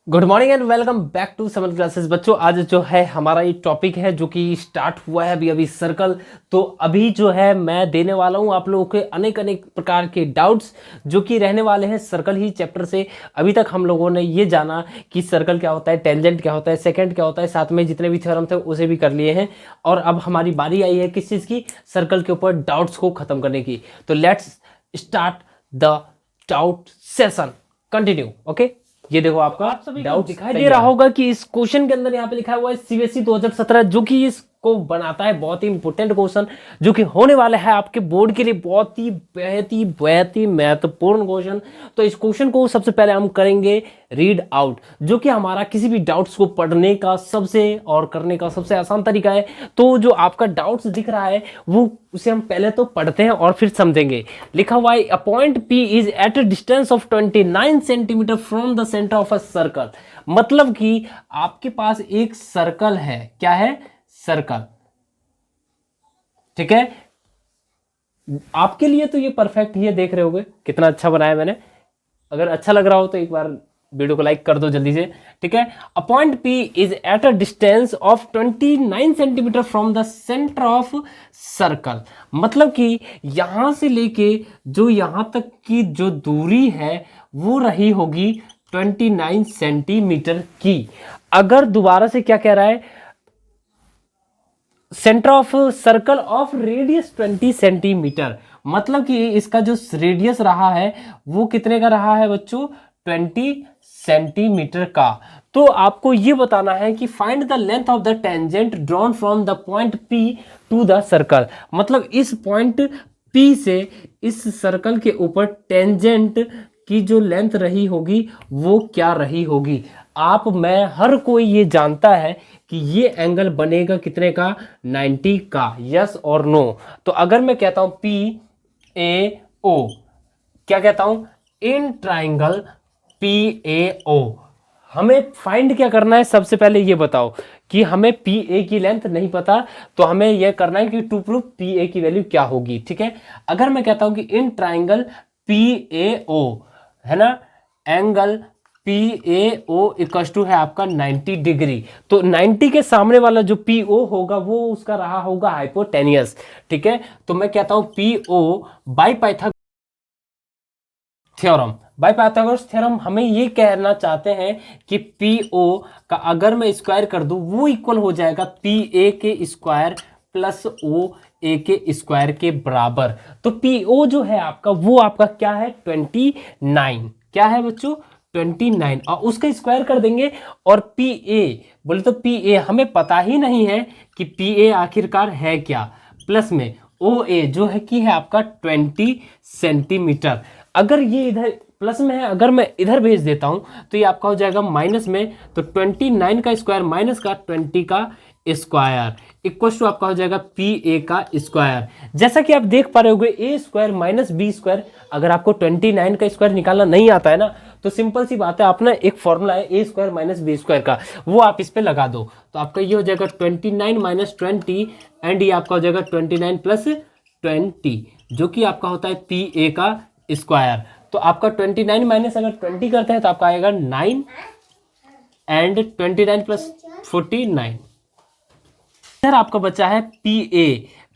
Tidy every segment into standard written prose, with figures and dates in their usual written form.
Good morning and welcome back to summer classes. बच्चों आज जो है हमारा ये टॉपिक है जो कि स्टार्ट हुआ है अभी सर्कल। तो अभी जो है मैं देने वाला हूँ आप लोगों के अनेक अनेक प्रकार के डाउट्स जो कि रहने वाले हैं सर्कल ही चैप्टर से। अभी तक हम लोगों ने ये जाना कि सर्कल क्या होता है, टेंजेंट क्या होता है, सेकंड क्या होता है, साथ में जितने भी थ्योरम थे उसे भी कर लिए हैं। और अब हमारी बारी आई है किस चीज़ की, सर्कल के ऊपर डाउट्स को खत्म करने की। तो let's start the doubt session, continue. Okay, ये देखो आपका डाउट दिखाई दे रहा होगा कि इस क्वेश्चन के अंदर यहाँ पे लिखा हुआ है सीबीएसई 2017, जो कि इसको बनाता है बहुत ही इंपोर्टेंट क्वेश्चन जो कि होने वाला है आपके बोर्ड के लिए बहुत ही महत्वपूर्ण क्वेश्चन। तो इस क्वेश्चन को सबसे पहले हम करेंगे रीड आउट, जो कि हमारा किसी भी डाउट्स को पढ़ने का सबसे और करने का सबसे आसान तरीका है। तो जो आपका डाउट्स दिख रहा है वो उसे हम पहले तो पढ़ते हैं और फिर समझेंगे। लिखा हुआ है a point P is at a distance of 29 centimetre from the centre of a circle. मतलब कि आपके पास एक सर्कल है, क्या है, सर्कल। ठीक है, आपके लिए तो ये परफेक्ट ही है, देख रहे होगे कितना अच्छा बनाया मैंने। अगर अच्छा लग रहा हो तो एक बार वीडियो को लाइक कर दो जल्दी से। ठीक है, a point P is at a distance of 29 centimetre from the centre of circle. मतलब कि यहां से लेके जो यहां तक की जो दूरी है वो रही होगी 29 सेंटीमीटर की। अगर दोबारा से क्या कह रहा है, centre of circle of radius 20 centimetre. मतलब कि इसका जो रेडियस रहा है वो कितने का रहा है बच्चों, 20 सेंटीमीटर का। तो आपको ये बताना है कि find the length of the tangent drawn from the point P to the circle. मतलब इस पॉइंट P से इस सर्कल के ऊपर टेंजेंट की जो लेंथ रही होगी वो क्या रही होगी। आप मैं हर कोई ये जानता है कि ये एंगल बनेगा कितने का, 90 का। यस और नो। तो अगर मैं कहता हूं PAO, क्या कहता हूं, इन ट्राइंगल PAO, हमें फाइंड क्या करना है। सबसे पहले ये बताओ कि हमें PA की लेंथ नहीं पता, तो हमें यह करना है कि टू प्रूव PA की वैल्यू क्या होगी। ठीक है, अगर मैं कहता हूं कि इन ट्राइंगल PAO है ना, एंगल PAO इक्वल टू है आपका 90 डिग्री। तो 90 के सामने वाला जो PO होगा वो उसका रहा होगा हाइपोटेनियस। ठीक है, तो मैं कहता हूं PO by Pythagoras theorem, by Pythagoras theorem हमें ये कहना चाहते हैं कि PO का अगर मैं स्क्वायर कर दूं वो इक्वल हो जाएगा PA के स्क्वायर प्लस OA के स्क्वायर के बराबर। तो PO जो है आपका वो आपका क्या है, 29। क्या है बच्चों, 29, और उसका स्क्वायर कर देंगे। और PA बोले तो PA हमें पता ही नहीं है कि PA आखिरकार है क्या। प्लस में OA जो है कि है आपका 20 सेंटीमीटर। अगर ये इधर प्लस में है, अगर मैं इधर भेज देता हूं तो ये आपका हो जाएगा माइनस में। तो 29 का स्क्वायर माइनस का 20 का स्क्वायर इक्वल टू आपका हो जाएगा PA का स्क्वायर। जैसा कि आप देख पा रहे होगे A square minus B square. अगर आपको 29 का स्क्वायर निकालना नहीं आता है ना, तो सिंपल सी बात है, अपना एक फॉर्मूला है A square minus B square का, वो आप इस पे लगा दो। तो आपका ये हो जाएगा 29 माइनस 20 एंड ये आपका हो जाएगा 29 प्लस 20, जो कि आपका होता है PA का स्क्वायर। तो आपका 29 माइनस अगर 20 करते हैं तो आपका आएगा 9 एंड 29 प्लस 49। इधर आपका बचा है PA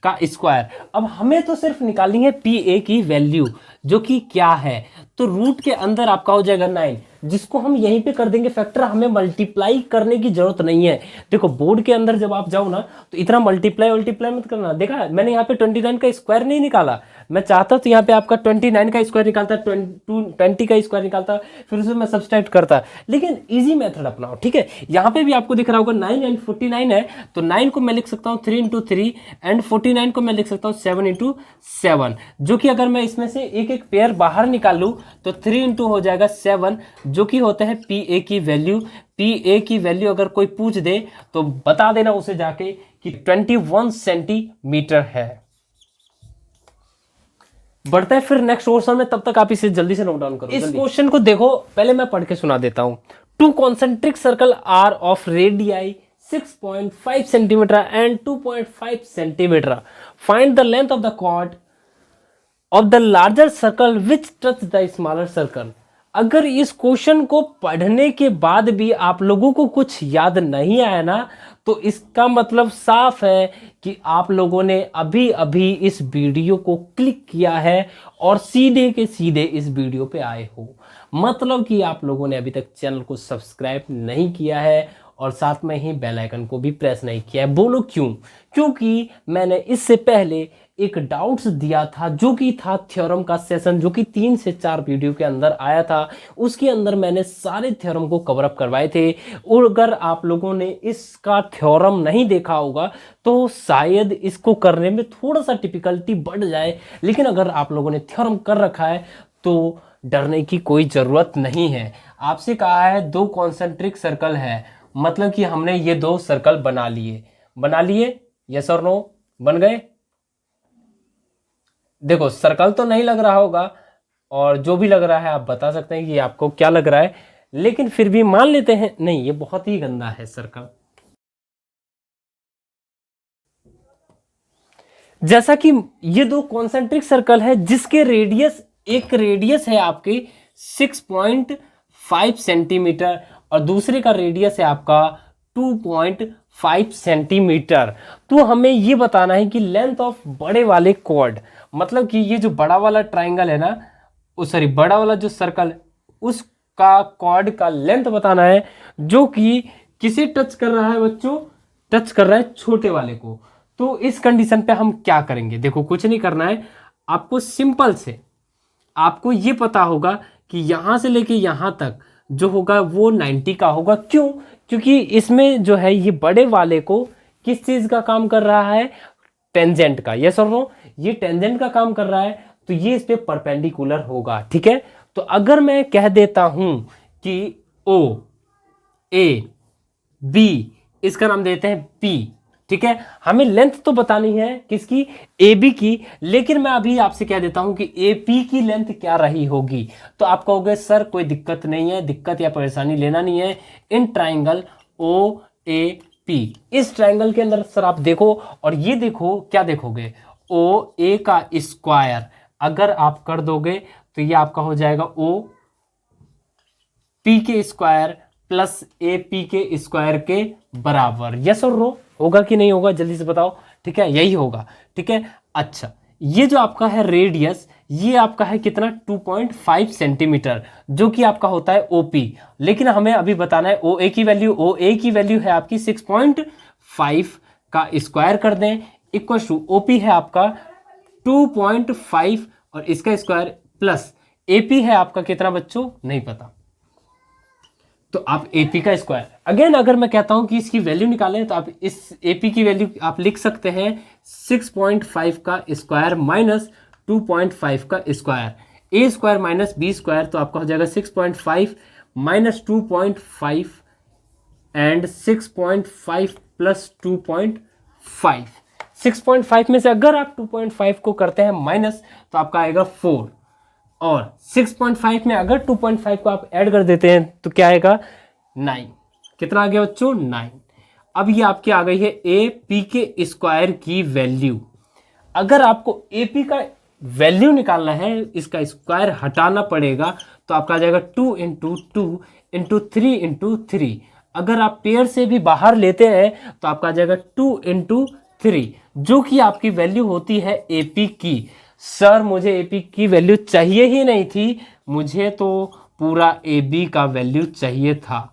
का स्क्वायर। अब हमें तो सिर्फ निकालनी है PA की वैल्यू जो कि क्या है। तो रूट के अंदर आपका हो जाएगा 9, जिसको हम यहीं पे कर देंगे फैक्टर, हमें मल्टीप्लाई करने की जरूरत नहीं है। देखो बोर्ड के अंदर जब आप जाओ ना तो इतना मल्टीप्लाई मत करना। देखा मैंने यहाँ पे 29 का स्क्वायर नहीं निकाला, मैं चाहता तो यहाँ पे आपका 29 का स्क्वायर निकालता, 20 का स्क्वायर निकालता, फिर उसे मैं सब्सट्रैक्ट करता। लेकिन इजी मेथड अपनाओ। ठीक है, यहाँ पे भी आपको दिख रहा होगा 9 एंड 49 है, तो 9 को मैं लिख सकता हूँ 3 इंटू 3 एंड 49 को मैं लिख सकता हूँ 7 इंटू 7, जो कि अगर मैं इसमें से एक एक पेयर बाहर निकाल लूँ तो 3 इंटू हो जाएगा 7, जो कि होता है PA की वैल्यू। PA की वैल्यू अगर कोई पूछ दे तो बता देना उसे जाके कि 21 सेंटीमीटर है। बढ़ता है फिर नेक्स्ट क्वेश्चन में, तब तक आप इसे जल्दी से नोट डाउन करो। इस क्वेश्चन को देखो, पहले मैं पढ़ के सुना देता हूं। Two concentric circle are of radii 6.5 centimetre and 2.5 centimetre. Find the length of the chord of the larger circle which touch the smaller circle. अगर इस क्वेश्चन को पढ़ने के बाद भी आप लोगों को कुछ याद नहीं आया ना, तो इसका मतलब साफ है कि आप लोगों ने अभी अभी इस वीडियो को क्लिक किया है और सीधे के सीधे इस वीडियो पे आए हो। मतलब कि आप लोगों ने अभी तक चैनल को सब्सक्राइब नहीं किया है और साथ में ही बेल आइकन को भी प्रेस नहीं किया है। बोलो क्यों? क्योंकि मैंने इससे पहले एक डाउट्स दिया था जो कि था थ्योरम का सेशन, जो कि 3 से 4 वीडियो के अंदर आया था। उसके अंदर मैंने सारे थ्योरम को कवर अप करवाए थे और अगर आप लोगों ने इसका थ्योरम नहीं देखा होगा तो शायद इसको करने में थोड़ा सा डिफिकल्टी बढ़ जाए, लेकिन अगर आप लोगों ने थ्योरम कर रखा है तो डरने की कोई ज़रूरत नहीं है। आपसे कहा है 2 कॉन्सेंट्रिक सर्कल है, मतलब कि हमने ये 2 सर्कल बना लिए, यस और नो? बन गए? देखो सर्कल तो नहीं लग रहा होगा, और जो भी लग रहा है आप बता सकते हैं कि आपको क्या लग रहा है, लेकिन फिर भी मान लेते हैं नहीं ये बहुत ही गंदा है सर्कल। जैसा कि ये 2 कॉन्सेंट्रिक सर्कल है जिसके रेडियस, एक रेडियस है आपके 6.5 सेंटीमीटर और दूसरे का रेडियस है आपका 2.5 सेंटीमीटर। तो हमें ये बताना है कि लेंथ ऑफ बड़े वाले कॉर्ड, मतलब कि ये जो बड़ा वाला ट्राइंगल है ना, सॉरी बड़ा वाला जो सर्कल है उसका कॉर्ड का लेंथ बताना है, जो कि किसे टच कर रहा है बच्चों? टच कर रहा है छोटे वाले को। तो इस कंडीशन पे हम क्या करेंगे? देखो कुछ नहीं करना है आपको, सिंपल से आपको ये पता होगा कि यहां से लेके यहां तक जो होगा वो 90 का होगा। क्यों? क्योंकि इसमें जो है ये बड़े वाले को किस चीज का काम कर रहा है? टेंजेंट का। यस और नो? ये टेंजेंट का काम कर रहा है तो ये इस पे परपेंडिकुलर होगा। ठीक है, तो अगर मैं कह देता हूं कि ओ ए बी, इसका नाम देते हैं पी। ठीक है, हमें लेंथ तो बतानी है किसकी? ए बी की, लेकिन मैं अभी आपसे कह देता हूं कि ए पी की लेंथ क्या रही होगी। तो आप कहोगे सर कोई दिक्कत नहीं है, दिक्कत या परेशानी लेना नहीं है। In triangle O A P, इस ट्राइंगल के अंदर सर आप देखो और ये देखो, क्या देखोगे? ओ ए का स्क्वायर अगर आप कर दोगे तो ये आपका हो जाएगा ओ पी के स्क्वायर प्लस ए पी के स्क्वायर के बराबर। यस और नो? होगा कि नहीं होगा जल्दी से बताओ। ठीक है, यही होगा। ठीक है, अच्छा ये जो आपका है रेडियस, ये आपका है कितना? 2.5 सेंटीमीटर, जो कि आपका होता है ओपी। लेकिन हमें अभी बताना है ओ ए की वैल्यू। ओ ए की वैल्यू है आपकी 6.5 का स्क्वायर कर दें इक्वल टू ओपी है आपका 2.5 और इसका स्क्वायर प्लस एपी है आपका कितना बच्चों? नहीं पता, तो आप एपी का स्क्वायर। अगेन अगर मैं कहता हूं कि इसकी वैल्यू निकालें तो आप इस एपी की वैल्यू आप लिख सकते हैं 6.5 का स्क्वायर माइनस 2.5 का स्क्वायर। ए स्क्वायर माइनस बी स्क्वायर, तो आपका हो जाएगा 6.5 माइनस 2.5 एंड 6.5 प्लस 2.5। 6.5 में से अगर आप 2.5 को करते हैं माइनस तो आपका आएगा 4, और 6.5 में अगर 2.5 को आप ऐड कर देते हैं तो क्या आएगा? 9। कितना आ गया बच्चों? 9। अब ये आपकी आ गई है ए पी के स्क्वायर की वैल्यू। अगर आपको ए पी का वैल्यू निकालना है, इसका स्क्वायर हटाना पड़ेगा, तो आपका आ जाएगा 2 इंटू 2 इंटू 3 इंटू 3। अगर आप पेयर से भी बाहर लेते हैं तो आपका आ जाएगा 2 इंटू 3, जो कि आपकी वैल्यू होती है एपी की। सर मुझे एपी की वैल्यू चाहिए ही नहीं थी, मुझे तो पूरा ए बी का वैल्यू चाहिए था।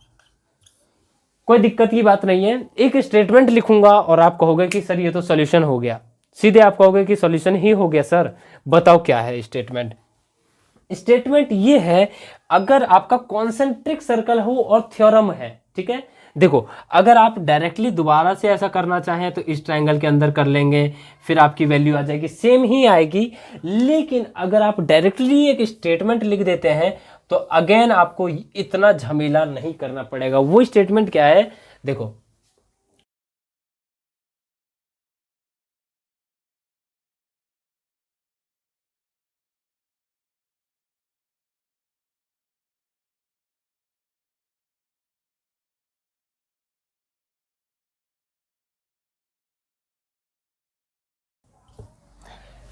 कोई दिक्कत की बात नहीं है, एक स्टेटमेंट लिखूंगा और आप कहोगे कि सर ये तो सॉल्यूशन हो गया। सीधे आप कहोगे कि सॉल्यूशन ही हो गया सर। बताओ क्या है स्टेटमेंट? स्टेटमेंट ये है, अगर आपका कॉन्सेंट्रिक सर्कल हो और थ्योरम है। ठीक है, देखो अगर आप डायरेक्टली दोबारा से ऐसा करना चाहें तो इस ट्रायंगल के अंदर कर लेंगे, फिर आपकी वैल्यू आ जाएगी, सेम ही आएगी। लेकिन अगर आप डायरेक्टली एक स्टेटमेंट लिख देते हैं तो अगेन आपको इतना झमेला नहीं करना पड़ेगा। वो स्टेटमेंट क्या है? देखो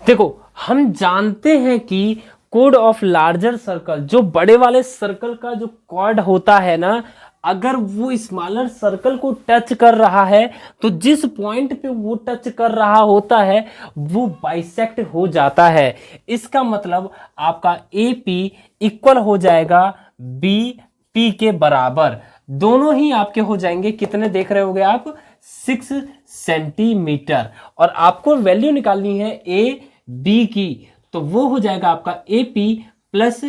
देखो हम जानते हैं कि कोड ऑफ लार्जर सर्कल, जो बड़े वाले सर्कल का जो कॉर्ड होता है ना, अगर वो स्मॉलर सर्कल को टच कर रहा है तो जिस पॉइंट पे वो टच कर रहा होता है वो बाइसेक्ट हो जाता है। इसका मतलब आपका ए पी इक्वल हो जाएगा बी पी के बराबर। दोनों ही आपके हो जाएंगे कितने, देख रहे होगे आप, 6 सेंटीमीटर। और आपको वैल्यू निकालनी है ए बी की, तो वो हो जाएगा आपका A P plus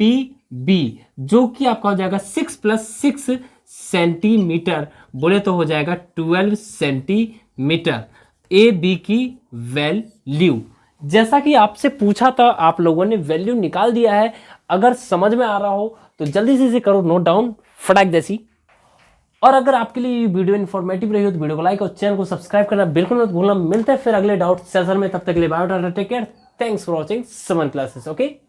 P B, जो कि आपका हो जाएगा 6 प्लस 6 सेंटीमीटर, बोले तो हो जाएगा 12 सेंटीमीटर ए बी की वैल्यू। जैसा कि आपसे पूछा था, आप लोगों ने वैल्यू निकाल दिया है। अगर समझ में आ रहा हो तो जल्दी से इसे करो नोट डाउन फटाक जैसी। और अगर आपके लिए ये वीडियो इन्फॉर्मेटिव रही हो तो वीडियो को लाइक और चैनल को सब्सक्राइब करना बिल्कुल मत भूलना। मिलते हैं फिर अगले डाउट सेशन में, तब तक के लिए bye, take care, thanks for watching summer classes. Okay.